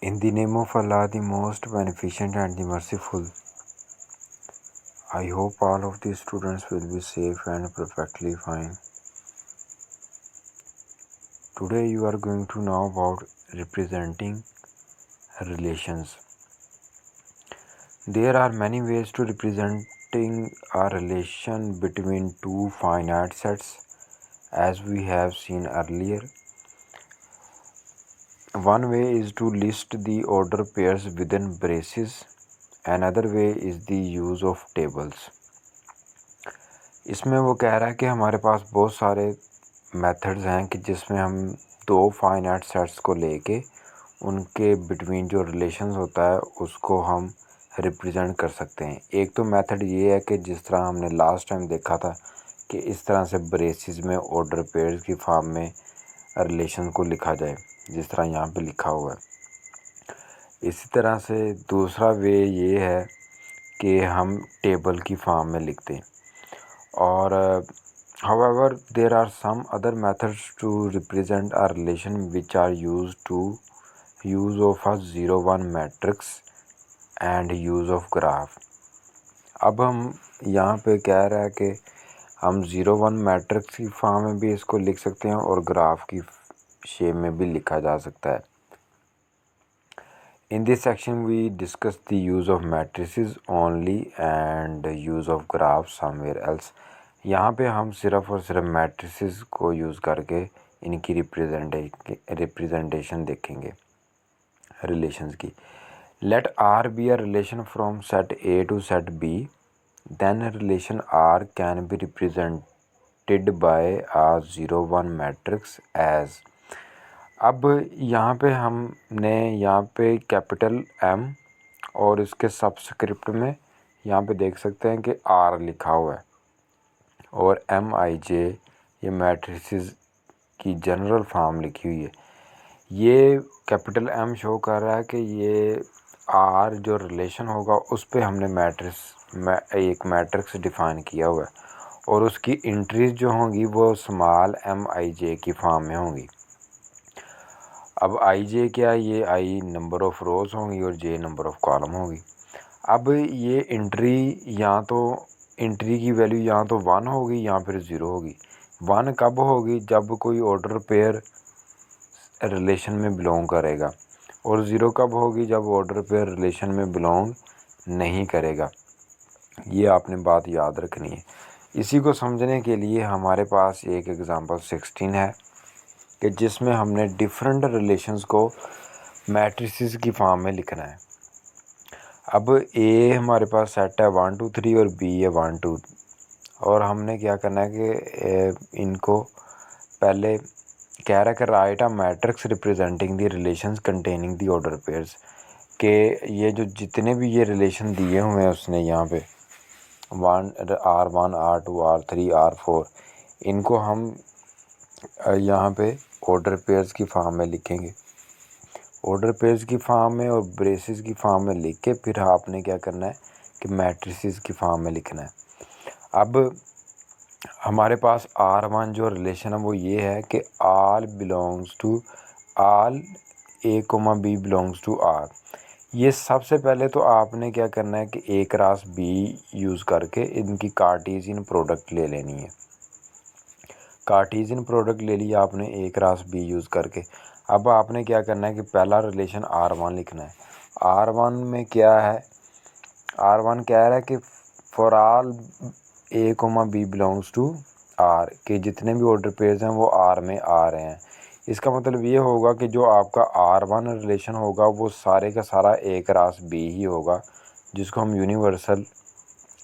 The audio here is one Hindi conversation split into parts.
In the name of Allah, the most beneficent and the merciful. I hope all of the students will be safe and perfectly fine. Today you are going to know about representing relations. There are many ways to representing a relation between two finite sets, as we have seen earlier. One way is to list the order pairs within braces. Another way is the use of tables. इसमें वो कह रहा है कि हमारे पास बहुत सारे मेथड्स हैं कि जिसमें हम दो फाइनाइट सेट्स को लेके उनके बिटवीन जो रिलेशंस होता है उसको हम रिप्रेजेंट कर सकते हैं। एक तो मेथड ये है कि जिस तरह हमने लास्ट टाइम देखा था कि इस तरह से ब्रेसेस में ऑर्डर पेयर्स की फॉर्म में रिलेशन को लिखा जाए, जिस तरह यहाँ पे लिखा हुआ है। इसी तरह से दूसरा वे ये है कि हम टेबल की फॉर्म में लिखते हैं। और however there are some other methods to represent a relation which are used to use of a 0-1 matrix and use of graph। अब हम यहाँ पे कह रहा है कि हम 0-1 मैट्रिक्स की फॉर्म में भी इसको लिख सकते हैं और ग्राफ की शेप में भी लिखा जा सकता है। In this section we discuss the use of matrices only and use of graphs somewhere else। यहाँ पे हम सिर्फ और सिर्फ मैट्रिसेस को यूज़ करके इनकी रिप्रेजेंटेशन देखेंगे रिलेशंस की। Let R be a relation from set A to set B, then relation R can be represented by a 0-1 matrix as. अब यहाँ पे हमने यहाँ पे कैपिटल एम और इसके सबस्क्रिप्ट में यहाँ पे देख सकते हैं कि आर लिखा हुआ है और MIJ ये मैट्रिसेस की जनरल फॉर्म लिखी हुई है। ये कैपिटल M शो कर रहा है कि ये R जो रिलेशन होगा उस पे हमने एक मैट्रिक्स डिफ़ाइन किया हुआ है और उसकी इंट्रीज जो होंगी वो स्मॉल MIJ की फॉर्म में होंगी। अब IJ क्या है, ये I नंबर ऑफ़ रोज़ होंगी और J नंबर ऑफ़ कॉलम होगी। अब ये इंट्री की वैल्यू यहाँ तो 1 होगी या फिर 0 होगी। 1 कब होगी, जब कोई ऑर्डर पेयर रिलेशन में बिलोंग करेगा, और 0 कब होगी, जब ऑर्डर पेयर रिलेशन में बिलोंग नहीं करेगा। ये आपने बात याद रखनी है। इसी को समझने के लिए हमारे पास एक एग्ज़ाम्पल 16 है कि जिसमें हमने डिफरेंट रिलेशंस को मैट्रिसेस की फॉर्म में लिखना है। अब ए हमारे पास सेट है 1 2 3 और बी है 1 2, और हमने क्या करना है कि इनको पहले कह रहा है कि right a matrix representing the relations containing the order pairs, के ये जो जितने भी ये रिलेशन दिए हुए हैं उसने यहाँ पे R1 R2 R3 R4, इनको हम यहाँ पे ऑर्डर पेयर्स की फॉर्म में लिखेंगे। ऑर्डर पेयर्स की फॉर्म में और ब्रेसेस की फॉर्म में लिख के फिर आपने क्या करना है कि मैट्रिसेस की फॉर्म में लिखना है। अब हमारे पास R1 जो रिलेशन है वो ये है कि all A, B belongs to R। ये सबसे पहले तो आपने क्या करना है कि A क्रॉस B यूज़ करके इनकी कार्टेशियन प्रोडक्ट ले लेनी है। कार्टेशियन प्रोडक्ट ले लिया आपने A क्रॉस B यूज़ करके। अब आपने क्या करना है कि पहला रिलेशन R1 लिखना है। R1 में क्या है, R1 कह रहा है कि for all A, B belongs to R, के जितने भी ऑर्डर पेयर्स हैं वो R में आ रहे हैं। इसका मतलब ये होगा कि जो आपका R1 रिलेशन होगा वो सारे का सारा A क्रॉस B ही होगा, जिसको हम यूनिवर्सल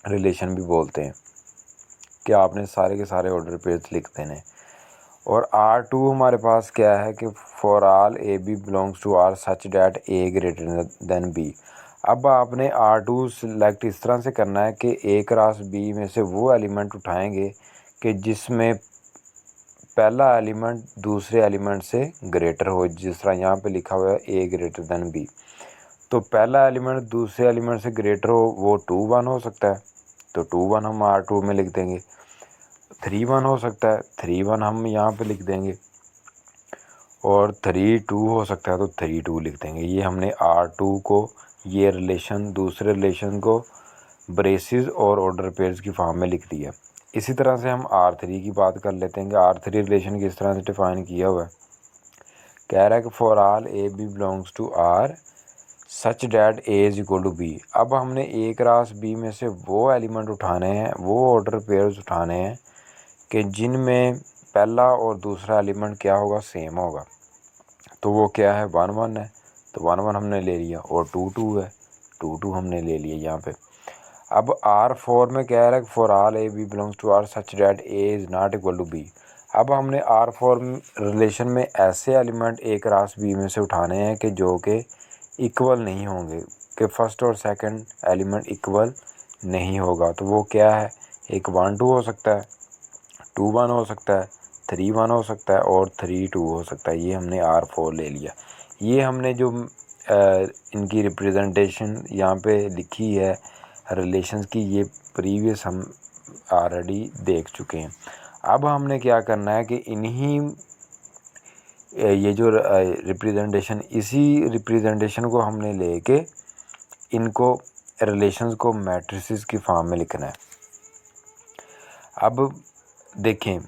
रिलेशन भी बोलते हैं, कि आपने सारे के सारे ऑर्डर पेयर्स लिख देने। और R2 हमारे पास क्या है कि for all A B belongs to R such that A greater than B। अब आपने R2 सिलेक्ट इस तरह से करना है कि A क्रॉस B में से वो एलिमेंट उठाएंगे कि जिसमें पहला एलिमेंट दूसरे एलिमेंट से ग्रेटर हो, जिस तरह यहाँ पे लिखा हुआ है A ग्रेटर देन B। तो पहला एलिमेंट दूसरे एलिमेंट से ग्रेटर हो वो 2 1 हो सकता है, तो 2 1 हम R2 में लिख देंगे। 3 1 हो सकता है, 3 1 हम यहाँ पे लिख देंगे। और 3 2 हो सकता है तो 3 2 लिख देंगे। ये हमने R2 को ये रिलेशन दूसरे रिलेशन को ब्रेसेस और ऑर्डर पेयर्स की फॉर्म में लिख दिया। इसी तरह से हम R3 की बात कर लेते हैं कि R3 रिलेशन किस तरह से डिफाइन किया हुआ है। कह रहा है कि for all A B belongs to R such that A is equal to B. अब हमने ए क्रॉस बी में से वो एलिमेंट उठाने हैं, वो ऑर्डर पेयर्स उठाने हैं कि जिनमें पहला और दूसरा एलिमेंट क्या होगा, सेम होगा। तो वो क्या है, 1 1 है, तो 1 1 हमने ले लिया, और 2 2 है, 2 2 हमने ले लिया यहाँ पे। अब R4 में कह रहा है for all A B belongs to R such that A is not equal to B. अब हमने R4 रिलेशन में ऐसे एलिमेंट ए क्रॉस बी में से उठाने हैं कि जो कि इक्वल नहीं होंगे, कि फर्स्ट और सेकंड एलिमेंट इक्वल नहीं होगा। तो वो क्या है, एक 1 2 हो सकता है, 2 1 हो सकता है, 3 1 हो सकता है, और 3 2 हो सकता है। ये हमने R4 ले लिया। ये हमने जो इनकी रिप्रेजेंटेशन यहाँ पे लिखी है रिलेशंस की, ये प्रीवियस हम ऑलरेडी देख चुके हैं। अब हमने क्या करना है कि इन्हीं ये जो रिप्रेजेंटेशन, इसी रिप्रेजेंटेशन को हमने लेके इनको रिलेशंस को मैट्रिसेस की फॉर्म में लिखना है। अब देखें,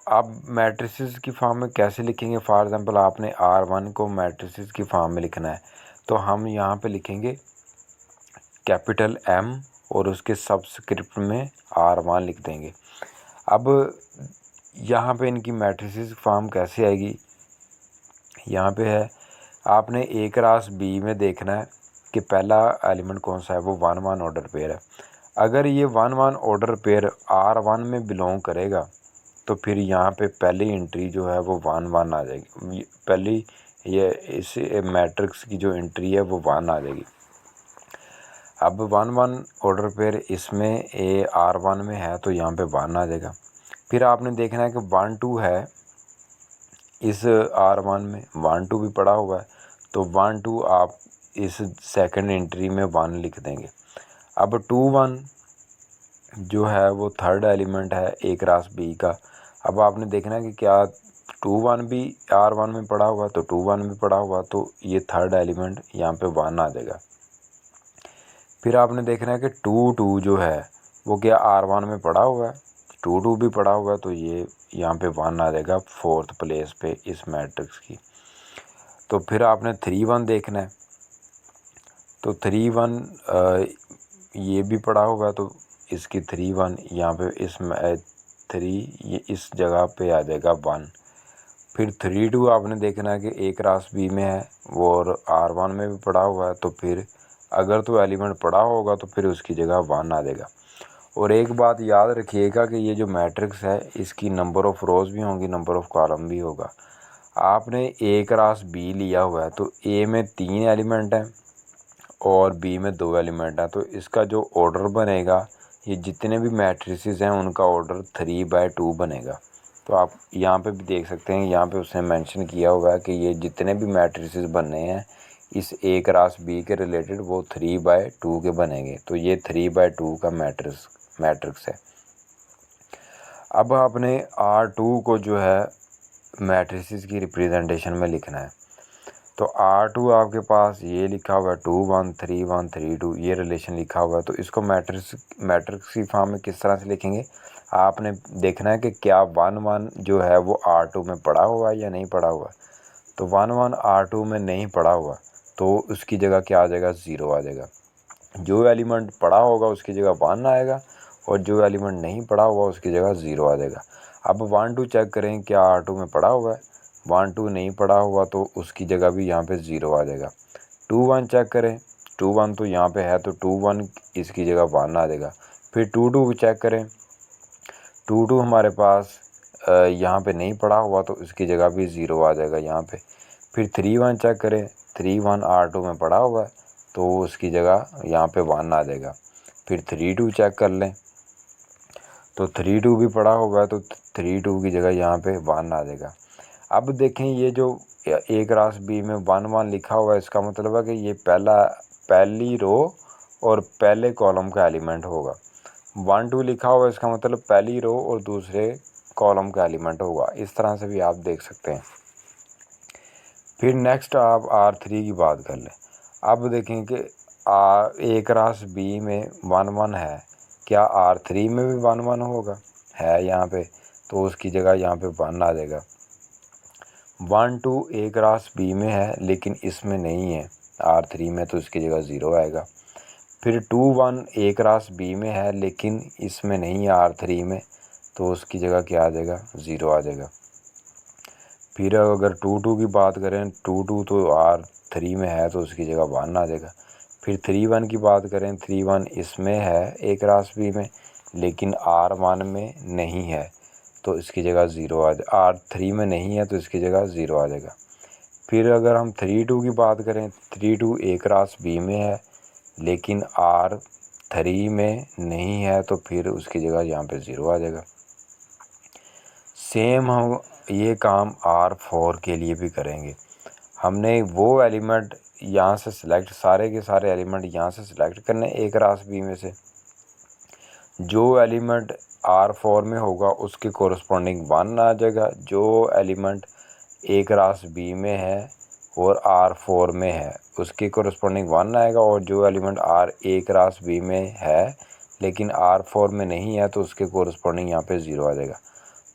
अब मैट्रिसेस की फॉर्म में कैसे लिखेंगे। फॉर एग्जांपल आपने R1 को मैट्रिसेस की फॉर्म में लिखना है, तो हम यहाँ पे लिखेंगे कैपिटल M और उसके सबस्क्रिप्ट में R1 लिख देंगे। अब यहाँ पे इनकी मैट्रिसेस फॉर्म कैसे आएगी, यहाँ पे है, आपने A क्रॉस B में देखना है कि पहला एलिमेंट कौन सा है, वो 1 1 ऑर्डर पेयर है। अगर ये 1 1 ऑर्डर पेयर R1 में बिलोंग करेगा तो फिर यहाँ पे पहली एंट्री जो है वो 1 1 आ जाएगी। पहली ये इस मैट्रिक्स की जो एंट्री है वो 1 आ जाएगी। अब 1 1 ऑर्डर पेयर इसमें ए R1 में है तो यहाँ पे 1 आ जाएगा। फिर आपने देखना है कि 1 2 है इस R1 में, 1 2 भी पड़ा हुआ है, तो 1 2 आप इस सेकंड एंट्री में 1 लिख देंगे। अब 2 1 जो है वो थर्ड एलिमेंट है ए क्रॉस बी का। अब आपने देखना है कि क्या 2 1 भी R1 में पड़ा हुआ है, तो 2 1 भी पड़ा हुआ, तो ये थर्ड एलिमेंट यहाँ पे 1 आ जाएगा। फिर आपने देखना है कि 2 2 जो है वो क्या R1 में पड़ा हुआ है, 2 2 भी पड़ा हुआ है, तो ये यहाँ पे 1 आ जाएगा फोर्थ प्लेस पे इस मैट्रिक्स की। तो फिर आपने 3 1 देखना है, तो 3 1 ये भी पड़ा हुआ है, तो इसकी 3 1 यहाँ पे इस 3 ये इस जगह पे आ जाएगा 1। फिर 3 2 आपने देखना है कि ए क्रॉस बी में है वो, और R1 में भी पड़ा हुआ है, तो फिर अगर तो एलिमेंट पड़ा होगा तो फिर उसकी जगह 1 आ जाएगा। और एक बात याद रखिएगा कि ये जो मैट्रिक्स है इसकी नंबर ऑफ़ रोज़ भी होंगी, नंबर ऑफ़ कॉलम भी होगा। आपने ए क्रॉस बी लिया हुआ है, तो ए में 3 एलिमेंट हैं और बी में 2 एलिमेंट हैं, तो इसका जो ऑर्डर बनेगा, ये जितने भी मैट्रिसेस हैं उनका ऑर्डर 3/2 बनेगा। तो आप यहाँ पे भी देख सकते हैं, यहाँ पे उसने मेंशन किया हुआ है कि ये जितने भी मैट्रिसेस बनने हैं इस ए क्रॉस बी के रिलेटेड वो 3/2 के बनेंगे। तो ये 3/2 का मैट्रिक्स है। अब आपने R2 को जो है मैट्रिसेस की रिप्रेजेंटेशन में लिखना है, तो R2 आपके पास ये लिखा हुआ है 2 1 3 1 3 2, ये रिलेशन लिखा हुआ है। तो इसको मैट्रिक्स की फॉर्म में किस तरह से लिखेंगे, आपने देखना है कि क्या 1 1 जो है वो R2 में पड़ा हुआ है या नहीं पड़ा हुआ। तो 1 1 R2 में नहीं पड़ा हुआ, तो उसकी जगह क्या आ जाएगा, 0 आ जाएगा। जो एलिमेंट पड़ा होगा उसकी जगह 1 आएगा, और जो एलिमेंट नहीं पड़ा हुआ उसकी जगह 0 आ जाएगा। अब 1 2 चेक करें क्या R2 में पड़ा हुआ है, 1 2 नहीं पड़ा हुआ, तो उसकी जगह भी यहाँ पे 0 आ जाएगा। 2 1 चेक करें, 2 1 तो यहाँ पे है, तो 2 1 इसकी जगह 1 आ जाएगा। फिर 2 2 चेक करें, 2 2 हमारे पास यहाँ पे नहीं पड़ा हुआ, तो इसकी जगह भी 0 आ जाएगा यहाँ पे। फिर 3 1 चेक करें, 3 1 R2 में पड़ा हुआ है, तो उसकी जगह यहाँ पे 1 आ जाएगा। फिर 3 2 चेक कर लें, तो 3 2 भी पड़ा हुआ है, तो 3 2 की जगह यहाँ पे 1 आ जाएगा। अब देखें, ये जो ए क्रॉस बी में 1 1 लिखा हुआ है, इसका मतलब है कि ये पहली रो और पहले कॉलम का एलिमेंट होगा। 1 2 लिखा हुआ है, इसका मतलब पहली रो और दूसरे कॉलम का एलिमेंट होगा। इस तरह से भी आप देख सकते हैं। फिर नेक्स्ट आप R3 की बात कर लें। अब देखें कि A क्रॉस B में 1 1 है, क्या R3 में भी 1 1 होगा? है यहाँ पे, तो उसकी जगह यहाँ पे 1 आ जाएगा। 1 2 A क्रॉस B में है लेकिन इसमें नहीं है R3 में, तो इसकी जगह 0 आएगा। फिर 2 1 A क्रॉस B में है लेकिन इसमें नहीं है R3 में, तो उसकी जगह क्या आ जाएगा? 0 आ जाएगा। फिर अगर 2 2 की बात करें, 2 2 तो R3 में है, तो उसकी जगह 1 आ जाएगा। फिर 3 1 की बात करें, 3 1 इसमें है A क्रॉस B में लेकिन R1 में नहीं है, तो इसकी जगह 0 आ जाएगा। R3 में नहीं है, तो इसकी जगह 0 आ जाएगा। फिर अगर हम 3 2 की बात करें, 3 2 A क्रॉस B में है लेकिन R3 में नहीं है, तो फिर उसकी जगह यहाँ पे 0 आ जाएगा। सेम हम ये काम R4 के लिए भी करेंगे। हमने वो एलिमेंट यहाँ से सिलेक्ट, सारे के सारे एलिमेंट यहाँ से सिलेक्ट करने A क्रॉस B में से। जो एलिमेंट R4 में होगा उसके कोरस्पॉन्डिंग 1 आ जाएगा। जो एलिमेंट A क्रॉस B में है और R4 में है उसके कोरस्पॉन्डिंग 1 आएगा, और जो एलिमेंट A क्रॉस B में है लेकिन R4 में नहीं है, तो उसके कोरस्पॉन्डिंग यहाँ पे 0 आ जाएगा।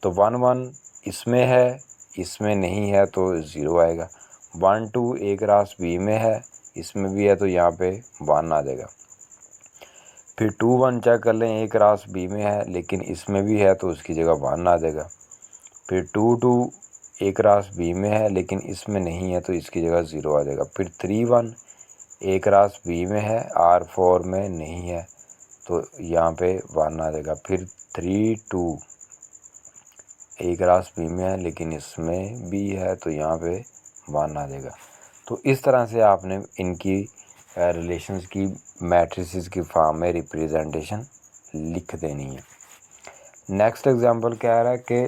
तो 1 1 इसमें है, इसमें नहीं है, तो 0 आएगा। 1 2 A क्रॉस B में है, इसमें भी है, तो यहाँ पे 1 आ जाएगा। फिर 2 1 चेक कर लें, A क्रॉस B में है लेकिन इसमें भी है, तो उसकी जगह 1 आ जाएगा। फिर 2 2 A क्रॉस B में है लेकिन इसमें नहीं है, तो इसकी जगह 0 आ जाएगा। फिर 3 1 A क्रॉस B में है, R4 में नहीं है, तो यहाँ पे 1 आ जाएगा। फिर 3 2 A क्रॉस B में है लेकिन इसमें भी है, तो यहाँ पे 1 आ जाएगा। तो इस तरह से आपने इनकी रिलेशंस की मैट्रिसेस की फॉर्म में रिप्रेजेंटेशन लिख देनी है। नेक्स्ट एग्जांपल क्या है कि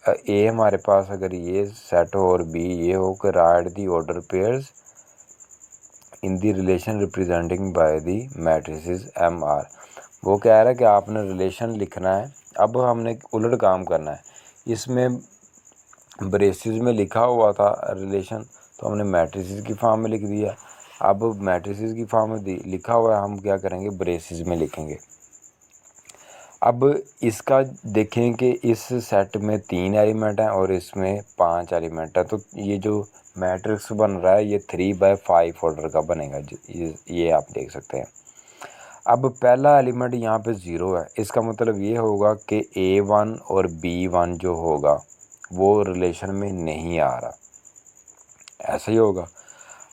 A हमारे पास अगर ये सेट हो और B ये हो कि right the order pairs in the relation representing by the matrices MR। वो कह रहा है कि आपने रिलेशन लिखना है। अब हमने उलट काम करना है। इसमें ब्रेसिस में लिखा हुआ था रिलेशन, तो हमने मैट्रिसेस की फॉर्म में लिख दिया। अब मैट्रिसेस की फॉर्म में लिखा हुआ है, हम क्या करेंगे? ब्रेसिस में लिखेंगे। अब इसका देखें कि इस सेट में 3 एलिमेंट हैं और इसमें 5 एलिमेंट है, तो ये जो मैट्रिक्स बन रहा है ये 3/5 ऑर्डर का बनेगा। ये आप देख सकते हैं। अब पहला एलिमेंट यहाँ पे 0 है, इसका मतलब ये होगा कि A1 और B1 जो होगा वो रिलेशन में नहीं आ रहा, ऐसा ही होगा।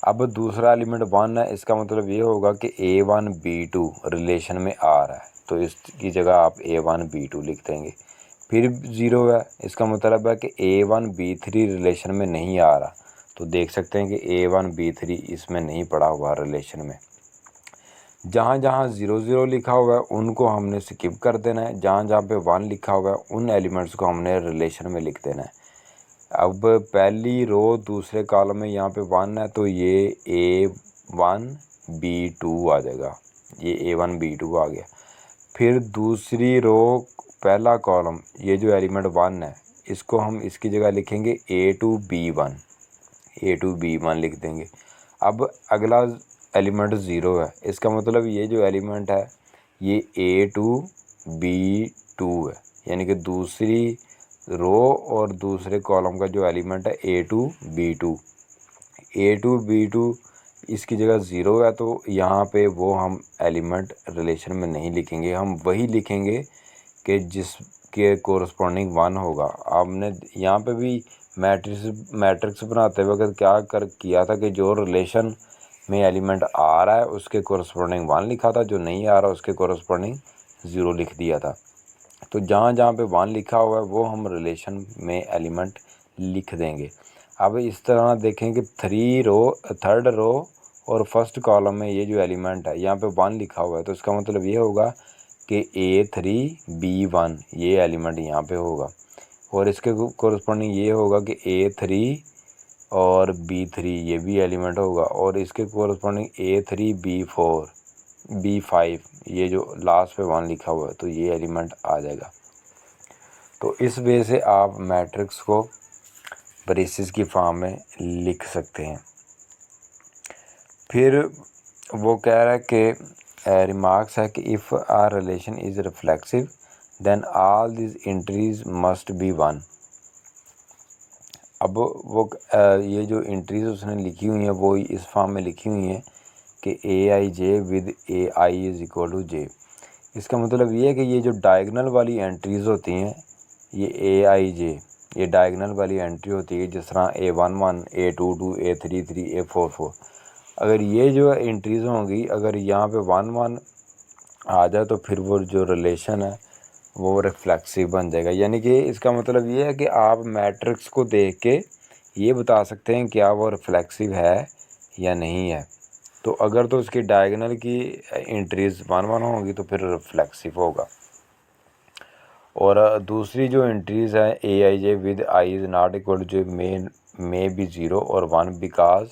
अब दूसरा एलिमेंट 1 है, इसका मतलब ये होगा कि A1 B2 रिलेशन में आ रहा है, तो इसकी जगह आप A1 B2 लिख देंगे। फिर 0 है, इसका मतलब है कि A1 B3 रिलेशन में नहीं आ रहा, तो देख सकते हैं कि A1 B3 इसमें नहीं पड़ा हुआ रिलेशन में। जहाँ जहाँ 0 0 लिखा हुआ है उनको हमने स्किप कर देना है। जहाँ जहाँ पे 1 लिखा हुआ है उन एलिमेंट्स को हमने रिलेशन में लिख देना है। अब पहली रो दूसरे कॉलम में यहाँ पे 1 है, तो ये A1 B2 आ जाएगा। ये A1 B2 आ गया। फिर दूसरी रो पहला कॉलम, ये जो एलिमेंट 1 है इसको हम इसकी जगह लिखेंगे A2 B1, A2 B1 लिख देंगे। अब अगला एलिमेंट 0 है, इसका मतलब ये जो एलिमेंट है ये A2 B2 है, यानी कि दूसरी रो और दूसरे कॉलम का जो एलिमेंट है A2 B2। A2 B2 इसकी जगह 0 है, तो यहाँ पे वो हम एलिमेंट रिलेशन में नहीं लिखेंगे। हम वही लिखेंगे कि जिसके कोरस्पॉन्डिंग 1 होगा। आपने यहाँ पे भी मैट्रिक्स बनाते वक्त क्या किया था कि जो रिलेशन में एलिमेंट आ रहा है उसके कोरस्पॉन्डिंग 1 लिखा था, जो नहीं आ रहा उसके कोरस्पॉन्डिंग 0 लिख दिया था। तो जहाँ जहाँ पे 1 लिखा हुआ है वो हम रिलेशन में एलिमेंट लिख देंगे। अब इस तरह देखें कि थर्ड रो और फर्स्ट कॉलम में ये जो एलिमेंट है यहाँ पे 1 लिखा हुआ है, तो इसका मतलब ये होगा कि A3 B1 ये एलिमेंट यहाँ पे होगा, और इसके कोरस्पॉन्डिंग ये होगा कि A3 और B3 ये भी एलिमेंट होगा, और इसके कोरस्पॉन्डिंग A3 B4 B5 ये जो लास्ट पे 1 लिखा हुआ है, तो ये एलिमेंट आ जाएगा। तो इस वे से आप मैट्रिक्स को ब्रेसेस की फॉर्म में लिख सकते हैं। फिर वो कह रहा है कि रिमार्क्स है कि if R relation is reflexive then all this entries must be one. अब वो ये जो एंट्रीज उसने लिखी हुई हैं वो इस फॉर्म में लिखी हुई हैं कि A I J with A I is equal to J. इसका मतलब ये है कि ये जो डायगनल वाली एंट्रीज़ होती हैं ये ए आई जे, ये डायगनल वाली एंट्री होती है, जिस तरह A11 A22 A33 A44। अगर ये जो एंट्रीज़ होंगी अगर यहाँ पे 1 1 आ जाए तो फिर वो जो रिलेशन है वो रिफ्लेक्सिव बन जाएगा। यानी कि इसका मतलब ये है कि आप मैट्रिक्स को देख के ये बता सकते हैं क्या वो रिफ्लेक्सिव है या नहीं है। तो अगर तो उसकी डायगनल की एंट्रीज़ 1 1 होंगी तो फिर रिफ्लेक्सिव होगा। और दूसरी जो एंट्रीज़ है A I J with I is not equal to J may ज़ीरो और 1 बिकॉज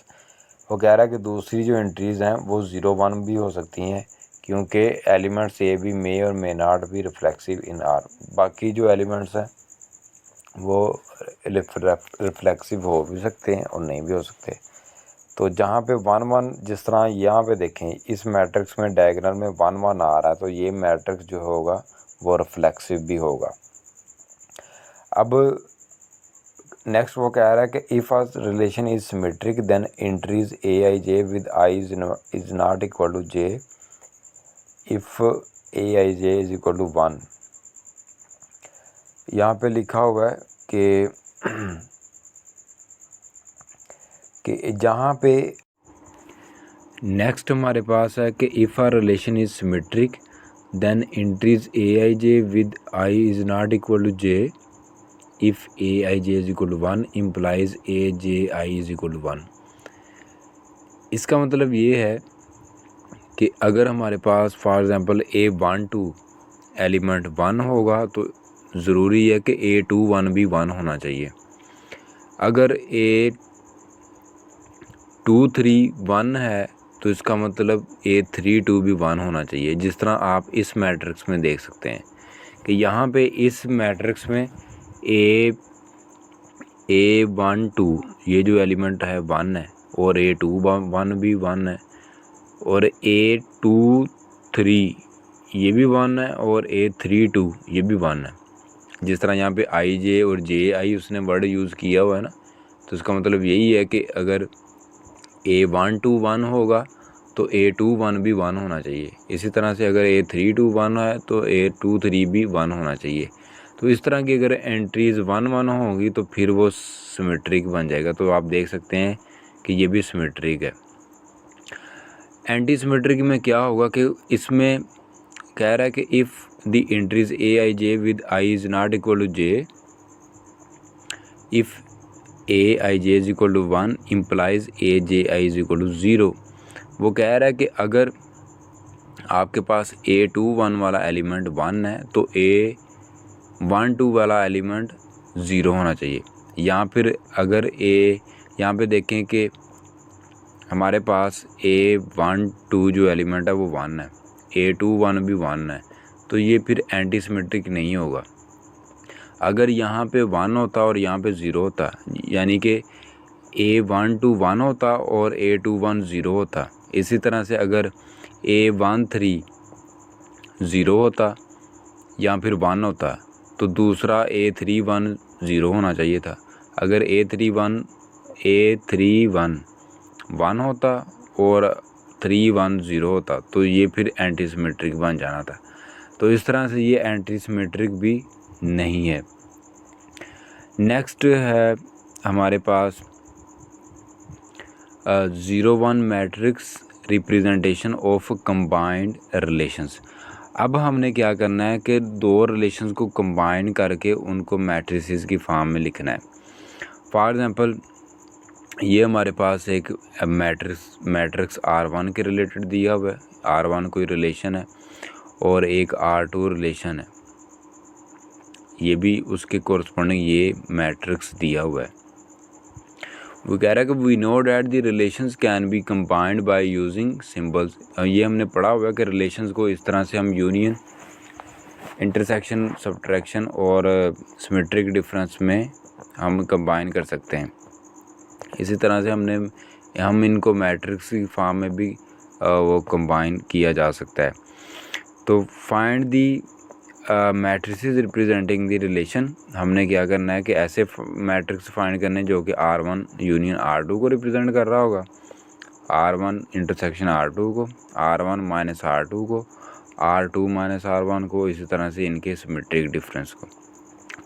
वो कह रहा है कि दूसरी जो एंट्रीज़ हैं वो 0 1 भी हो सकती हैं क्योंकि एलिमेंट्स ए भी मे और मे नॉट भी रिफ्लेक्सिव इन आर। बाकी जो एलिमेंट्स हैं वो रिफ्लेक्सिव हो भी सकते हैं और नहीं भी हो सकते। तो जहाँ पे 1 1 जिस तरह यहाँ पे देखें इस मैट्रिक्स में डायगोनल में 1 1 आ रहा है तो ये मैट्रिक्स जो होगा वो रिफ्लेक्सिव भी होगा। अब नेक्स्ट वो कह रहा है कि if a relation is symmetric then entries a I J with i is not equal to j if a I j is equal to 1। यहाँ पे लिखा हुआ है कि जहाँ पे नेक्स्ट हमारे पास है कि if a relation is symmetric then entries a I J with I is not equal to j if a I j is equal to 1 implies a j i is equal to 1। इसका मतलब ये है कि अगर हमारे पास फॉर एग्ज़ाम्पल A12 एलिमेंट 1 होगा तो ज़रूरी है कि A21 भी 1 होना चाहिए। अगर A23 1 है तो इसका मतलब A32 भी 1 होना चाहिए। जिस तरह आप इस मैट्रिक्स में देख सकते हैं कि यहाँ पे इस मैट्रिक्स में A12 ये जो एलिमेंट है 1 है और A21 भी 1 है और A23 ये भी 1 है और A32 ये भी 1 है। जिस तरह यहाँ पे आई जे और जे आई उसने वर्ड यूज़ किया हुआ है ना, तो इसका मतलब यही है कि अगर A12 1 होगा तो A21 भी 1 होना चाहिए। इसी तरह से अगर A32 1 है तो A23 भी 1 होना चाहिए। तो इस तरह की अगर एंट्रीज़ 1 1 होंगी तो फिर वो सिमेट्रिक बन जाएगा। तो आप देख सकते हैं कि ये भी सिमेट्रिक है। एंटी सिमेट्रिक में क्या होगा कि इसमें कह रहा है कि if the entries a I J with I is not equal to j if a I j is equal to 1 implies a j i is equal to 0। वो कह रहा है कि अगर आपके पास A21 वाला एलिमेंट 1 है तो A12 वाला एलिमेंट 0 होना चाहिए। या फिर अगर यहाँ पे देखें कि हमारे पास A12 जो एलिमेंट है वो 1 है, A21 भी 1 है, तो ये फिर एंटी सिमेट्रिक नहीं होगा। अगर यहाँ पे 1 होता और यहाँ पे 0 होता यानी कि A12 1 होता और A21 0 होता। इसी तरह से अगर A13 0 होता या फिर 1 होता तो दूसरा A31 0 होना चाहिए था। अगर A31 1 होता और 31 0 होता तो ये फिर एंटी सिमेट्रिक बन जाना था। तो इस तरह से ये एंटी सिमेट्रिक भी नहीं है। नेक्स्ट है हमारे पास 0 1 matrix representation of combined relations. अब हमने क्या करना है कि दो रिलेशंस को कंबाइन करके उनको मैट्रिसेस की फॉर्म में लिखना है। फॉर एग्ज़ाम्पल ये हमारे पास एक मैट्रिक्स R1 के रिलेटेड दिया हुआ है, R1 कोई रिलेशन है और एक R2 रिलेशन है, ये भी उसके कोरस्पॉन्डिंग ये मैट्रिक्स दिया हुआ है। वो कह रहा है कि we know that the relations can be combined by using symbols. ये हमने पढ़ा हुआ है कि रिलेशंस को इस तरह से हम यूनियन, इंटरसेक्शन, सब्ट्रैक्शन और सिमेट्रिक डिफरेंस में हम कंबाइन कर सकते हैं। इसी तरह से हम इनको मैट्रिक्स की फॉर्म में भी वो कंबाइन किया जा सकता है। तो find the matrices representing the relation, हमने क्या करना है कि ऐसे मैट्रिक्स फाइंड करने जो कि R1 यूनियन R2 को रिप्रेजेंट कर रहा होगा, R1 इंटरसेक्शन R2 को, R1 माइनस R2 को, R2 माइनस R1 को, इसी तरह से इनके सिमेट्रिक डिफरेंस को।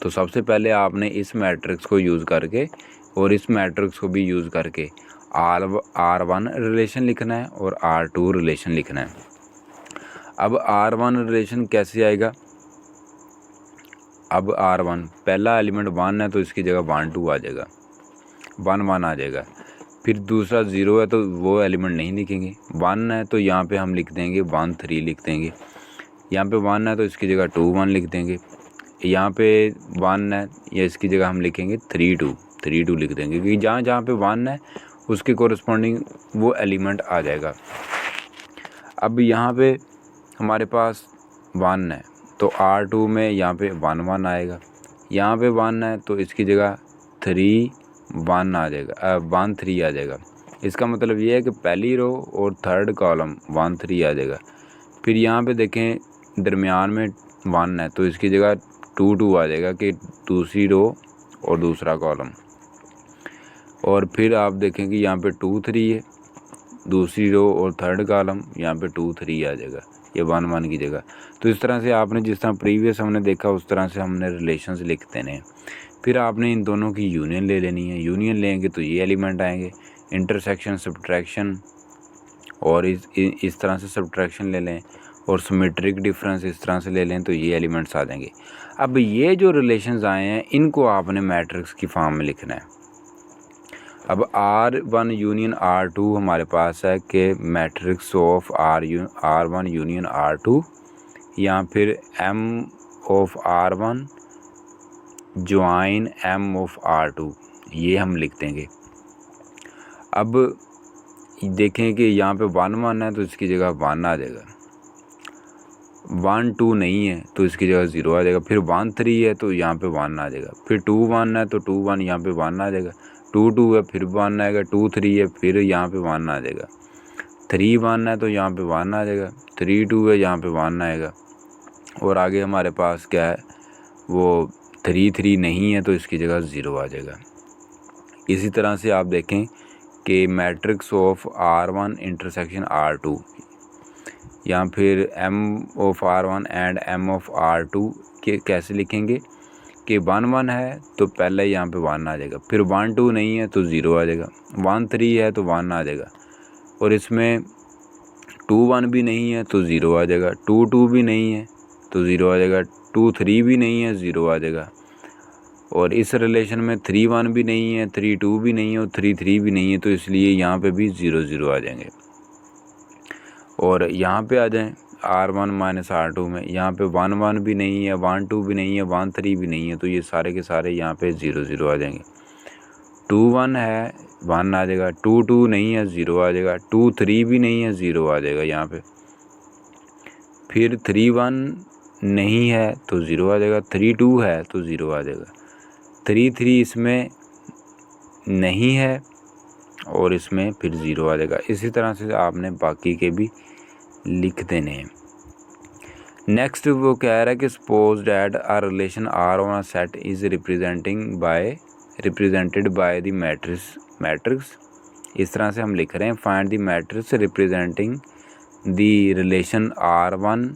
तो सबसे पहले आपने इस मैट्रिक्स को यूज़ करके और इस मैट्रिक्स को भी यूज़ करके R1 रिलेशन लिखना है और R2 रिलेशन लिखना है। अब R1 रिलेशन कैसे आएगा? अब R1 पहला एलिमेंट 1 है तो इसकी जगह 1 2 आ जाएगा, 1 1 आ जाएगा। फिर दूसरा 0 है तो वो एलिमेंट नहीं लिखेंगे। 1 है तो यहाँ पे हम लिख देंगे 1 3 लिख देंगे। यहाँ पे 1 है तो इसकी जगह 2 1 लिख देंगे। यहाँ पे 1 है या इसकी जगह हम लिखेंगे 3 2 लिख देंगे, क्योंकि जहाँ जहाँ पे 1 है उसके कोरस्पॉन्डिंग वो एलिमेंट आ जाएगा। अब यहाँ पे हमारे पास 1 है तो R2 में यहाँ पे 1 1 आएगा। यहाँ पे 1 है तो इसकी जगह 3 1 आ जाएगा, 1 3 आ जाएगा। इसका मतलब ये है कि पहली रो और थर्ड कॉलम 1 3 आ जाएगा। फिर यहाँ पे देखें दरमियान में 1 है तो इसकी जगह 2 2 आ जाएगा कि दूसरी रो और दूसरा कॉलम। और फिर आप देखें कि यहाँ पे 2 3 है, दूसरी रो और थर्ड कॉलम, यहाँ पे 2 3 आ जाएगा, ये 1 1 की जगह। तो इस तरह से आपने जिस तरह प्रीवियस हमने देखा उस तरह से हमने रिलेशंस लिख देने हैं। फिर आपने इन दोनों की यूनियन ले लेनी है। यूनियन लेंगे तो ये एलिमेंट आएंगे। इंटरसेक्शन सब्ट्रैक्शन और इस तरह से सब्ट्रैक्शन ले लें और सिमेट्रिक डिफरेंस इस तरह से ले लें तो ये एलिमेंट्स आ जाएंगे। अब ये जो रिलेशंस आए हैं इनको आपने मैट्रिक्स की फॉर्म में लिखना है। अब R1 यूनियन R2 हमारे पास है कि matrix of R1 union R2 या फिर M of R1 join M of R2, ये हम लिख देंगे। अब देखें कि यहाँ पे 1 1 है तो इसकी जगह 1 आ जाएगा, 1 2 नहीं है तो इसकी जगह 0 आ जाएगा। फिर 1 3 है तो यहाँ पे 1 आ जाएगा। फिर 2 1 है तो 2 1 यहाँ पे 1 आ जाएगा। 2 2 है फिर 1 आएगा। 2 3 है फिर यहाँ पे 1 आ जाएगा। 3 1 है तो यहाँ पे 1 आ जाएगा। 3 2 है यहाँ पे 1 आएगा। और आगे हमारे पास क्या है, वो 3 3 नहीं है तो इसकी जगह 0 आ जाएगा। इसी तरह से आप देखें कि matrix of R1 intersection R2 या फिर M of R1 and M of R2 के कैसे लिखेंगे कि 1 1 है तो पहले यहाँ पे 1 आ जाएगा। फिर 1 2 नहीं है तो 0 आ जाएगा। 1 3 है तो 1 आ जाएगा। और इसमें 2 1 भी नहीं है तो 0 आ जाएगा। 2 2 भी नहीं है तो 0 आ जाएगा। 2 3 भी नहीं है 0 आ जाएगा। और इस रिलेशन में 3 1 भी नहीं है, 3 2 भी नहीं है और 3 3 भी नहीं है, तो इसलिए यहाँ पे भी 0 0 आ जाएंगे। और यहाँ पे आ जाएं R1 माइनस R2 में, यहाँ पे 1 1 भी नहीं है, 1 2 भी नहीं है, 1 3 भी नहीं है, तो ये सारे के सारे यहाँ पे 0 0 आ जाएंगे। 2 1 है 1 आ जाएगा। 2 2 नहीं है 0 आ जाएगा। 2 3 भी नहीं है 0 आ जाएगा यहाँ पे। फिर 3 1 नहीं है तो 0 आ जाएगा। 3 2 है तो 0 आ जाएगा। 3 3 इसमें नहीं है और इसमें फिर 0 आ जाएगा। इसी तरह से आपने बाकी के भी लिख देने हैं। नेक्स्ट वो कह रहा है कि suppose that a relation R on a set is represented by the matrix. इस तरह से हम लिख रहे हैं find the matrix representing the relation R1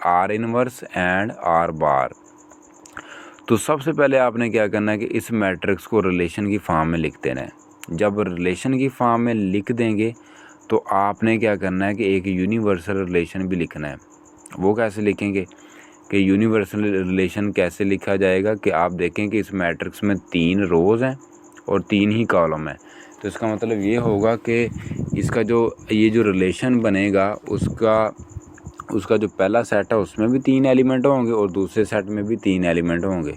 R inverse and R bar. तो सबसे पहले आपने क्या करना है कि इस मैट्रिक्स को रिलेशन की फॉर्म में लिख देना है। जब रिलेशन की फॉर्म में लिख देंगे तो आपने क्या करना है कि एक यूनिवर्सल रिलेशन भी लिखना है। वो कैसे लिखेंगे कि यूनिवर्सल रिलेशन कैसे लिखा जाएगा कि आप देखें कि इस मैट्रिक्स में 3 रोज़ हैं और 3 ही कॉलम है। तो इसका मतलब ये होगा कि इसका ये जो रिलेशन बनेगा उसका जो पहला सेट है उसमें भी 3 एलिमेंट होंगे और दूसरे सेट में भी 3 एलिमेंट होंगे।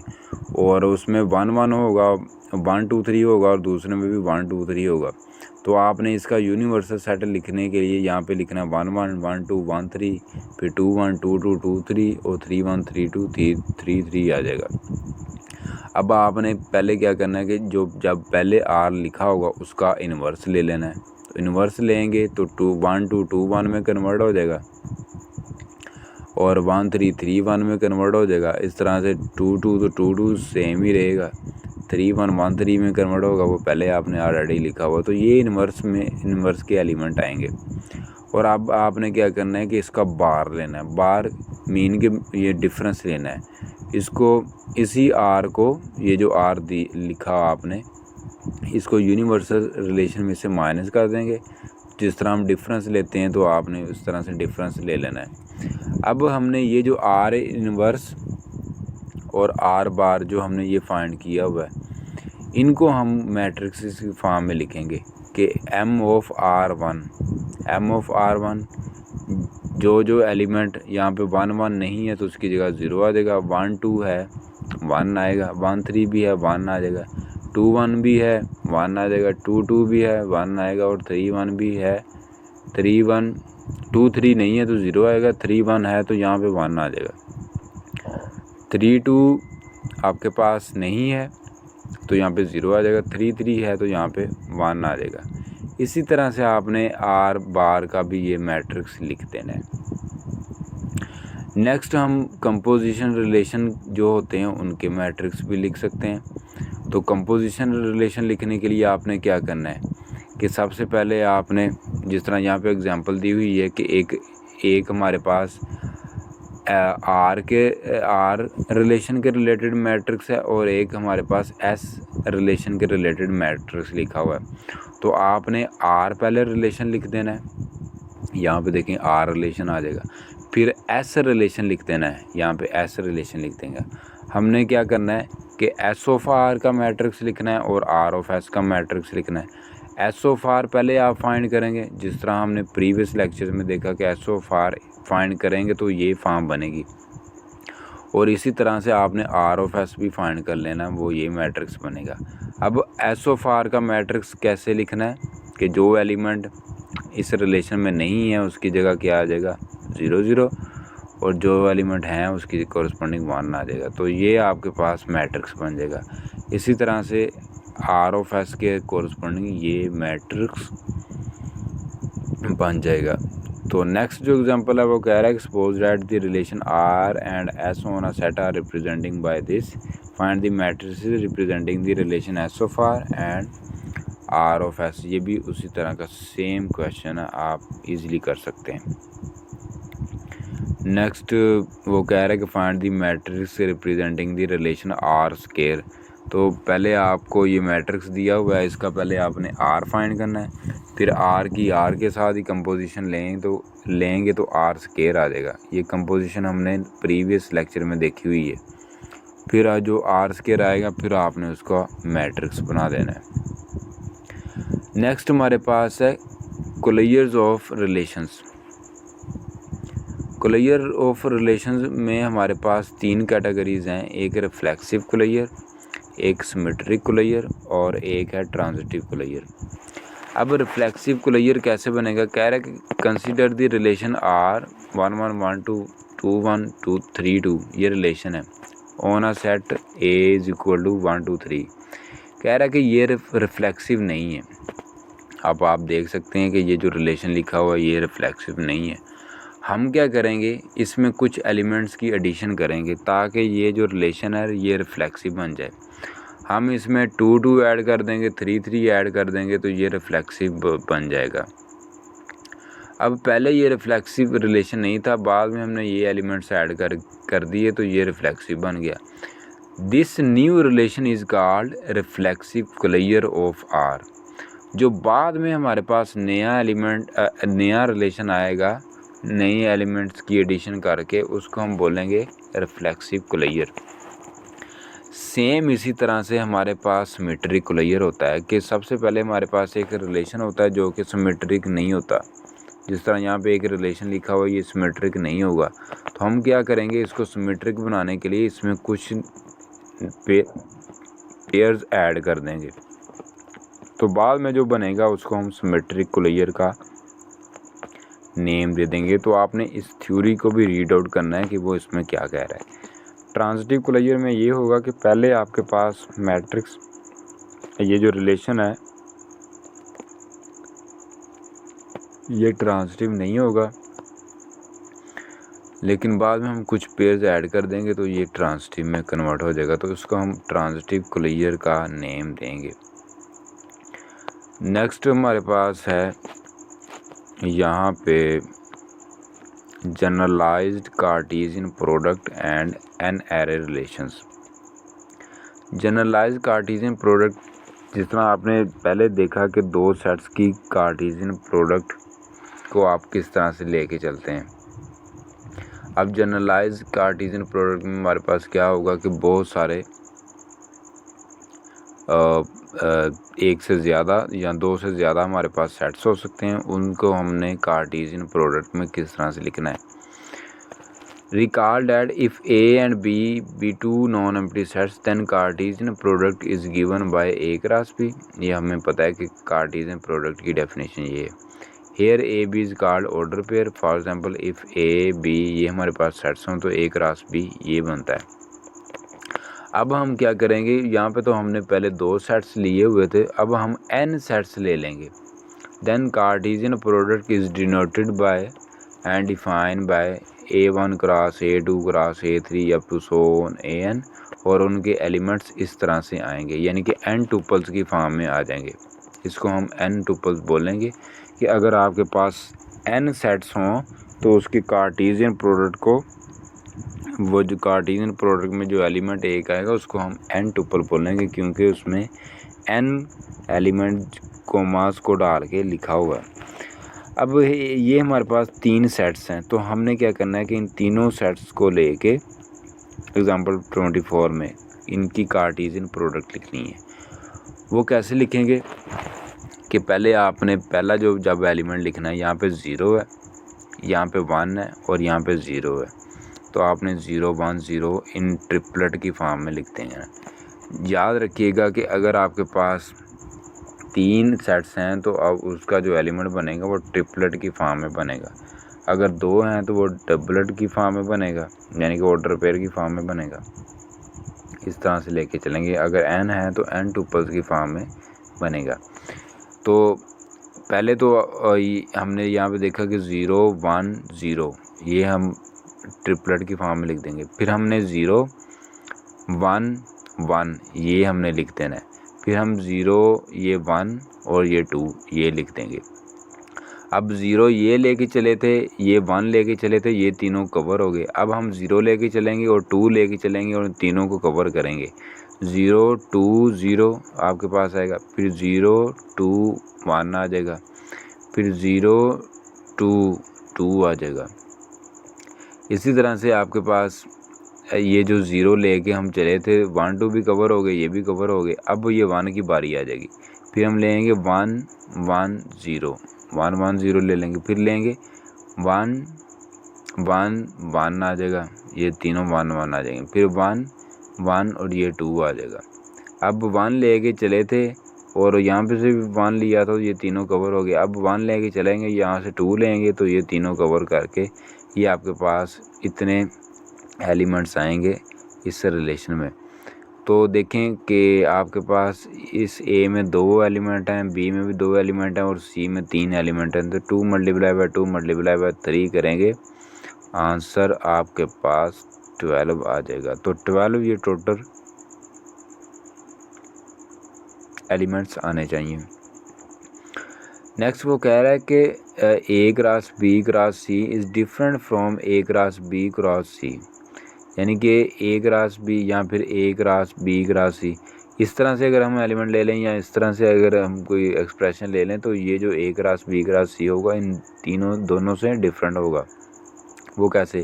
और उसमें 1 1 होगा, 1 2 3 होगा और दूसरे में भी 1 2 3 होगा। तो आपने इसका यूनिवर्सल सेट लिखने के लिए यहाँ पे लिखना 1 1 1 2 1 3, फिर 2 1 2 2 2 3 और 3 1 3 2 3 3 आ जाएगा। अब आपने पहले क्या करना है कि जब पहले आर लिखा होगा उसका इन्वर्स ले लेना है। तो इन्वर्स लेंगे तो 1 2 2 1 में कन्वर्ट हो जाएगा और 1 3 3 1 में कन्वर्ट हो जाएगा। इस तरह से 2 2 तो 2 2 सेम ही रहेगा। 3 1 1 3 में कन्वर्ट होगा, वो पहले आपने ऑलरेडी लिखा हुआ। तो ये इन्वर्स के एलिमेंट आएंगे। और अब आपने क्या करना है कि इसका बार लेना है। बार मीन के ये डिफरेंस लेना है। इसको इसी आर को, ये जो आर लिखा आपने, इसको यूनिवर्सल रिलेशन में से माइनस कर देंगे। जिस तरह हम डिफरेंस लेते हैं तो आपने उस तरह से डिफरेंस ले लेना है। अब हमने ये जो आर इन्वर्स और आर बार जो हमने ये फाइंड किया हुआ है, इनको हम मैट्रिक्स की फॉर्म में लिखेंगे कि एम ऑफ आर वन जो एलिमेंट यहाँ पे 1 1 नहीं है तो उसकी जगह 0 आ जाएगा। 1 2 है 1 आएगा, 1 3 भी है 1 आ जाएगा, 2 1 भी है 1 आ जाएगा, 2 2 भी है 1 आएगा, और 3 1 भी है 3 1 2 3 नहीं है तो 0 आएगा, 3 1 है तो यहाँ पे 1 आ जाएगा। 3 2 आपके पास नहीं है तो यहाँ पे 0 आ जाएगा, 3 3 है तो यहाँ पे 1 आ जाएगा। इसी तरह से आपने आर बार का भी ये मैट्रिक्स लिख देना है। नेक्स्ट हम कंपोजिशन रिलेशन जो होते हैं उनके मैट्रिक्स भी लिख सकते हैं। तो कंपोजिशन रिलेशन लिखने के लिए आपने क्या करना है कि सबसे पहले आपने, जिस तरह यहाँ पे एग्जांपल दी हुई है कि एक हमारे पास आर रिलेशन के रिलेटेड मैट्रिक्स है और एक हमारे पास एस रिलेशन के रिलेटेड मैट्रिक्स लिखा हुआ है। तो आपने आर पहले रिलेशन लिख देना है, यहाँ पे देखें आर रिलेशन आ जाएगा। फिर एस रिलेशन लिख देना है, यहाँ पे एस रिलेशन लिख देंगे। हमने क्या करना है कि एस ऑफ आर का मैट्रिक्स लिखना है और आर ऑफ एस का मैट्रिक्स लिखना है। एस ऑफ आर पहले आप फाइंड करेंगे, जिस तरह हमने प्रीवियस लेक्चर में देखा कि एस ऑफ आर फाइंड करेंगे तो ये फॉर्म बनेगी, और इसी तरह से आपने आर ऑफ एस भी फाइंड कर लेना, वो ये मैट्रिक्स बनेगा। अब एस ऑफ आर का मैट्रिक्स कैसे लिखना है कि जो एलिमेंट इस रिलेशन में नहीं है उसकी जगह क्या आ जाएगा 0 0, और जो एलिमेंट हैं उसकी कॉरस्पॉन्डिंग 1 आ जाएगा। तो ये आपके पास मैट्रिक्स बन जाएगा। इसी तरह से आर ऑफ एस के कॉरस्पॉन्डिंग ये मैट्रिक्स बन जाएगा। तो नेक्स्ट जो एग्जांपल है वो कह रहा है suppose that the relation R and S on a set R representing by this, find the matrices representing the relation S of R and R of S. ये भी उसी तरह का सेम क्वेश्चन है, आप इजीली कर सकते हैं। नेक्स्ट वो कह रहा है कि find the matrix representing the relation R square. तो पहले आपको ये मैट्रिक्स दिया हुआ है, इसका पहले आपने आर फाइंड करना है, फिर आर के साथ ही कंपोजिशन लेंगे तो आर स्केयर आ जाएगा। ये कंपोजिशन हमने प्रीवियस लेक्चर में देखी हुई है। फिर जो आर स्केयर आएगा फिर आपने उसका मैट्रिक्स बना देना है। नेक्स्ट हमारे पास है कोलेयर्स ऑफ रिलेशंस। कोलेयर ऑफ रिलेशंस में हमारे पास 3 कैटेगरीज हैं, एक रिफ्लेक्सिव कोलेयर, एक सिमेट्रिक कोलेयर और एक है ट्रांजिटिव कोलेयर। अब रिफ्लेक्सिव कोलेयर कैसे बनेगा, कह रहा है कि कंसीडर द रिलेशन आर 1 1 1 2 2 1 2 3 2, ये रिलेशन है on a set A is equal to 1 2 3। कह रहा है कि ये रिफ्लेक्सिव नहीं है। अब आप देख सकते हैं कि ये जो रिलेशन लिखा हुआ है ये रिफ्लेक्सिव नहीं है। हम क्या करेंगे, इसमें कुछ एलिमेंट्स की एडिशन करेंगे ताकि ये जो रिलेशन है ये रिफ्लेक्सिव बन जाए। हम इसमें 2 2 ऐड कर देंगे, 3 3 ऐड कर देंगे तो ये रिफ्लेक्सिव बन जाएगा। अब पहले ये रिफ्लेक्सिव रिलेशन नहीं था, बाद में हमने ये एलिमेंट्स ऐड कर दिए तो ये रिफ्लेक्सिव बन गया। This new relation is called reflexive closure of R. जो बाद में हमारे पास नया रिलेशन आएगा, नए एलिमेंट्स की एडिशन करके, उसको हम बोलेंगे रिफ्लेक्सिव कोलेयर। सेम इसी तरह से हमारे पास सिमेट्रिक कोलेयर होता है कि सबसे पहले हमारे पास एक रिलेशन होता है जो कि सिमेट्रिक नहीं होता। जिस तरह यहाँ पे एक रिलेशन लिखा हुआ है ये सिमेट्रिक नहीं होगा, तो हम क्या करेंगे, इसको सिमेट्रिक बनाने के लिए इसमें कुछ पेयर्स ऐड कर देंगे, तो बाद में जो बनेगा उसको हम सिमेट्रिक कोलेयर का नेम दे देंगे। तो आपने इस थ्योरी को भी रीड आउट करना है कि वो इसमें क्या कह रहा है। ट्रांजिटिव क्लोजर में ये होगा कि पहले आपके पास मैट्रिक्स, ये जो रिलेशन है ये ट्रांजिटिव नहीं होगा, लेकिन बाद में हम कुछ पेयर्स ऐड कर देंगे तो ये ट्रांजिटिव में कन्वर्ट हो जाएगा, तो इसको हम ट्रांजिटिव क्लोजर का नेम देंगे। नेक्स्ट हमारे पास है यहाँ पे generalized Cartesian product and n ary relations. Generalized Cartesian product, जिस तरह आपने पहले देखा कि दो सेट्स की कार्टेशियन प्रोडक्ट को आप किस तरह से लेके चलते हैं। अब जनरलाइज्ड कार्टेशियन प्रोडक्ट में हमारे पास क्या होगा कि बहुत सारे एक से ज़्यादा या दो से ज़्यादा हमारे पास सेट्स हो सकते हैं, उनको हमने कार्टेशियन प्रोडक्ट में किस तरह से लिखना है। Recall that if A and B be two non empty sets then Cartesian product is given by A cross B. ये हमें पता है कि कार्टेशियन प्रोडक्ट की डेफिनेशन ये है। Here A B is called order pair. For example if A B ये हमारे पास सेट्स हों तो ए क्रॉस बी ये बनता है। अब हम क्या करेंगे, यहाँ पे तो हमने पहले दो सेट्स लिए हुए थे, अब हम n सेट्स ले लेंगे। Then Cartesian product is denoted by and defined by A1 cross A2 cross A3 up to so on AN, और उनके एलिमेंट्स इस तरह से आएंगे, यानी कि n टुपल्स की फॉर्म में आ जाएंगे। इसको हम n टुपल्स बोलेंगे कि अगर आपके पास n सेट्स हों तो उसके कार्टेशियन प्रोडक्ट को, वो जो कार्टेशियन प्रोडक्ट में जो एलिमेंट एक आएगा उसको हम n टुपल बोलेंगे, क्योंकि उसमें n एलिमेंट कोमास को डाल के लिखा हुआ है। अब ये हमारे पास तीन सेट्स हैं, तो हमने क्या करना है कि इन तीनों सेट्स को लेके एग्जांपल 24 में इनकी कार्टेशियन प्रोडक्ट लिखनी है। वो कैसे लिखेंगे कि पहले आपने पहला जो जब एलिमेंट लिखना है, यहाँ पे 0 है, यहाँ पे 1 है और यहाँ पे 0 है, तो आपने 0 1 0 इन ट्रिपलेट की फॉर्म में लिखते हैं। याद रखिएगा कि अगर आपके पास तीन सेट्स हैं तो अब उसका जो एलिमेंट बनेगा वो ट्रिपलेट की फॉर्म में बनेगा। अगर दो हैं तो वो डबलेट की फॉर्म में बनेगा, यानी कि ऑर्डर पेयर की फॉर्म में बनेगा। इस तरह से लेके चलेंगे। अगर n है तो n टुपल्स की फॉर्म में बनेगा। तो पहले तो हमने यहाँ पे देखा कि 0 1 0 ये हम ट्रिपलेट की फॉर्म में लिख देंगे। फिर हमने 0 1 1 ये हमने लिख देना है। फिर हम 0 ये 1 और ये 2 ये लिख देंगे। अब 0 ये लेके चले थे, ये 1 लेके चले थे, ये तीनों कवर हो गए। अब हम 0 लेके चलेंगे और 2 लेके चलेंगे और तीनों को कवर करेंगे। 0 2 0 आपके पास आएगा, फिर 0 2 1 आ जाएगा, फिर 0 2 2 आ जाएगा। इसी तरह से आपके पास ये जो 0 लेके हम चले थे 1 2 भी कवर हो गए, ये भी कवर हो गए। अब ये 1 की बारी आ जाएगी, फिर हम लेंगे 1 1 0 1 1 0 ले लेंगे, फिर लेंगे 1 1 1 आ जाएगा, ये तीनों 1 1 आ जाएंगे, फिर 1 1 और ये 2 आ जाएगा। अब 1 लेके चले थे और यहाँ पे से 1 लिया तो ये तीनों कवर हो गए। अब 1 लेके चलेंगे, यहाँ से 2 लेंगे तो ये तीनों कवर करके ये आपके पास इतने एलिमेंट्स आएंगे इस रिलेशन में। तो देखें कि आपके पास इस A में 2 एलिमेंट हैं, B में भी 2 एलिमेंट हैं और C में 3 एलिमेंट हैं। तो 2 मल्टीप्लाई बाय 2 मल्टीप्लाई बाय 3 करेंगे, आंसर आपके पास 12 आ जाएगा। तो 12 ये टोटल एलिमेंट्स आने चाहिए। नेक्स्ट वो कह रहा है कि A cross B cross C is different from A cross B cross C, यानी कि A क्रॉस B या फिर A cross B cross C। इस तरह से अगर हम एलिमेंट ले लें या इस तरह से अगर हम कोई एक्सप्रेशन ले लें तो ये जो A cross B cross C होगा इन तीनों दोनों से डिफरेंट होगा। वो कैसे?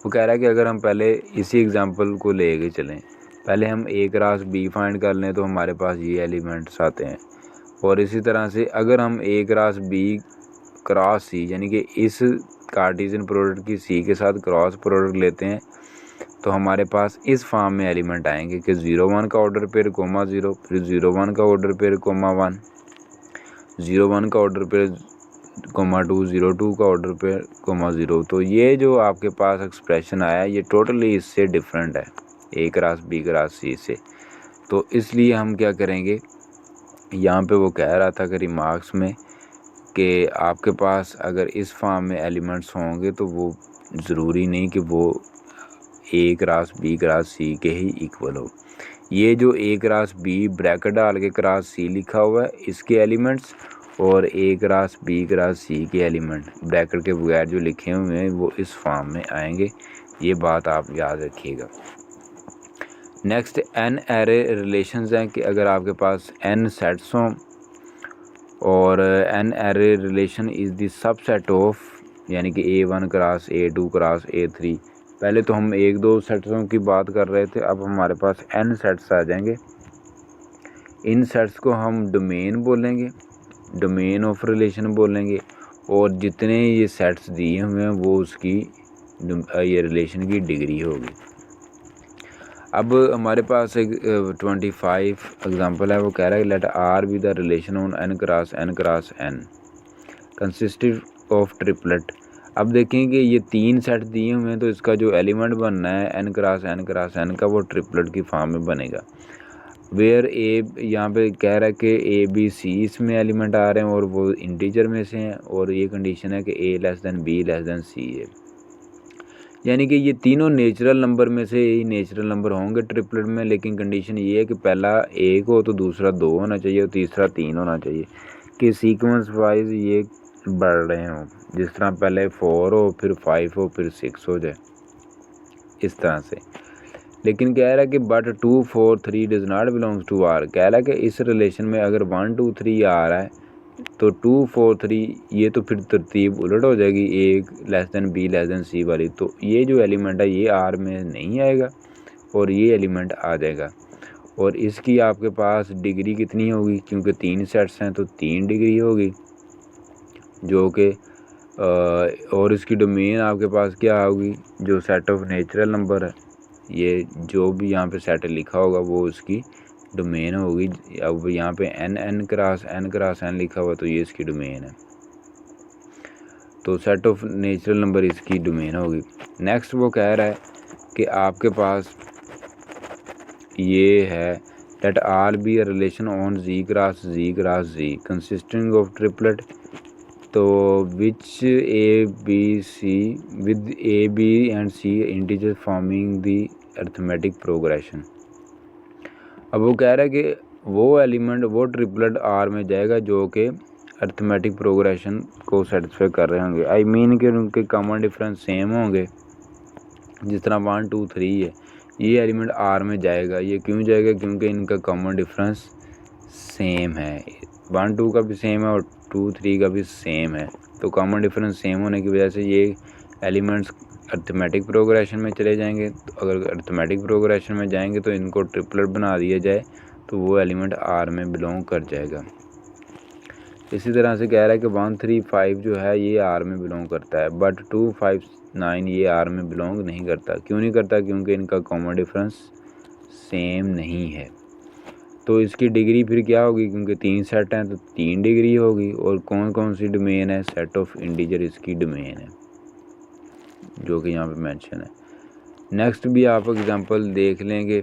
वो कह रहा है कि अगर हम पहले इसी एग्जांपल को ले के चलें, पहले हम A क्रॉस B फाइंड कर लें तो हमारे पास ये एलिमेंट्स आते हैं। और इसी तरह से अगर हम A cross B cross C यानी कि इस कार्टेशियन प्रोडक्ट की C के साथ क्रॉस प्रोडक्ट लेते हैं तो हमारे पास इस फॉर्म में एलिमेंट आएंगे कि 0 1 का ऑर्डर पेयर कोमा 0, फिर 0 1 का ऑर्डर पेयर कोमा 1, 0 1 का ऑर्डर पेयर कोमा 2, 0 2 का ऑर्डर पेयर कोमा 0। तो ये जो आपके पास एक्सप्रेशन आया ये टोटली इससे डिफरेंट है। A cross B cross C से। तो इसलिए हम क्या करेंगे, यहाँ पे वो कह रहा था कि रिमार्क्स में कि आपके पास अगर इस फॉर्म में एलिमेंट्स होंगे तो वो ज़रूरी नहीं कि वो A cross B cross C के ही इक्वल हो। ये जो A क्रॉस B ब्रैकेट डाल के क्रॉस C लिखा हुआ है, इसके एलिमेंट्स, और A cross B cross C के एलिमेंट ब्रैकेट के बगैर जो लिखे हुए हैं वो इस फॉर्म में आएंगे। ये बात आप याद रखिएगा। नेक्स्ट n एरे रिलेशंस हैं कि अगर आपके पास n सेट्स हों और n array relation is the subset of, यानी कि A1 cross A2 cross A3। पहले तो हम 1-2 सेट्सों की बात कर रहे थे, अब हमारे पास n सेट्स आ जाएंगे। इन सेट्स को हम डोमेन बोलेंगे, डोमेन ऑफ रिलेशन बोलेंगे, और जितने ये सेट्स दिए हुए हैं वो उसकी ये रिलेशन की डिग्री होगी। अब हमारे पास एक 25 एग्जांपल है, वो कह रहा है let R be the relation on n cross n consisted of triplet. अब देखें कि ये 3 सेट दिए हुए हैं तो इसका जो एलिमेंट बनना है n क्रॉस n का वो ट्रिपलेट की फॉर्म में बनेगा। वेयर A यहाँ पे कह रहा है कि A B C इसमें एलिमेंट आ रहे हैं और वो इंटीजर में से हैं, और ये कंडीशन है कि A less than B less than C है, यानी कि ये तीनों नेचुरल नंबर में से ही नेचुरल नंबर होंगे ट्रिपलेट में। लेकिन कंडीशन ये है कि पहला 1 हो तो दूसरा 2 होना चाहिए और तीसरा 3 होना चाहिए, कि सीक्वेंस वाइज ये बढ़ रहे हों, जिस तरह पहले 4 हो फिर 5 हो फिर 6 हो जाए, इस तरह से। लेकिन कह रहा है कि but 2 4 3 does not belongs to R। कह रहा है कि इस रिलेशन में अगर 1 2 3 आ रहा है तो 2 4 3 ये तो फिर तरतीब उलट हो जाएगी, A less than B less than C वाली। तो ये जो एलिमेंट है ये R में नहीं आएगा और ये एलिमेंट आ जाएगा। और इसकी आपके पास डिग्री कितनी होगी, क्योंकि 3 सेट्स हैं तो 3 डिग्री होगी, जो कि और इसकी डोमेन आपके पास क्या होगी, जो सेट ऑफ नेचुरल नंबर है, ये जो भी यहाँ पे सेट लिखा होगा वो उसकी डोमेन होगी। अब यहाँ पे n क्रॉस n लिखा हुआ तो ये इसकी डोमेन है, तो सेट ऑफ नेचुरल नंबर इसकी डोमेन होगी। नेक्स्ट वो कह रहा है कि आपके पास ये है let R be a relation on Z cross Z consisting of triplet, तो which A B C with A B and C integer forming the arithmetic progression. अब वो कह रहा है कि वो एलिमेंट वो ट्रिपलेट R में जाएगा जो कि अरिथमेटिक प्रोग्रेशन को सेटिस्फाई कर रहे होंगे। आई मीन कि उनके कॉमन डिफरेंस सेम होंगे, जिस तरह 1 2 3 है, ये एलिमेंट R में जाएगा। ये क्यों जाएगा, क्योंकि इनका कॉमन डिफरेंस सेम है, 1 2 का भी सेम है और 2 3 का भी सेम है। तो कॉमन डिफरेंस सेम होने की वजह से ये एलिमेंट्स अरिथमेटिक प्रोग्रेशन में चले जाएंगे। तो अगर अरिथमेटिक प्रोग्रेशन में जाएंगे तो इनको ट्रिपलेट बना दिया जाए तो वो एलिमेंट R में बिलोंग कर जाएगा। इसी तरह से कह रहा है कि 1 3 5 जो है ये R में बिलोंग करता है, बट 2 5 9 ये R में बिलोंग नहीं करता। क्यों नहीं करता, क्योंकि इनका कॉमन डिफरेंस सेम नहीं है। तो इसकी डिग्री फिर क्या होगी, क्योंकि 3 सेट हैं तो 3 डिग्री होगी। और कौन कौन सी डोमेन है, सेट ऑफ इंटीजर इसकी डोमेन है, जो कि यहाँ पे मेंशन है। नेक्स्ट भी आप एग्जांपल देख लेंगे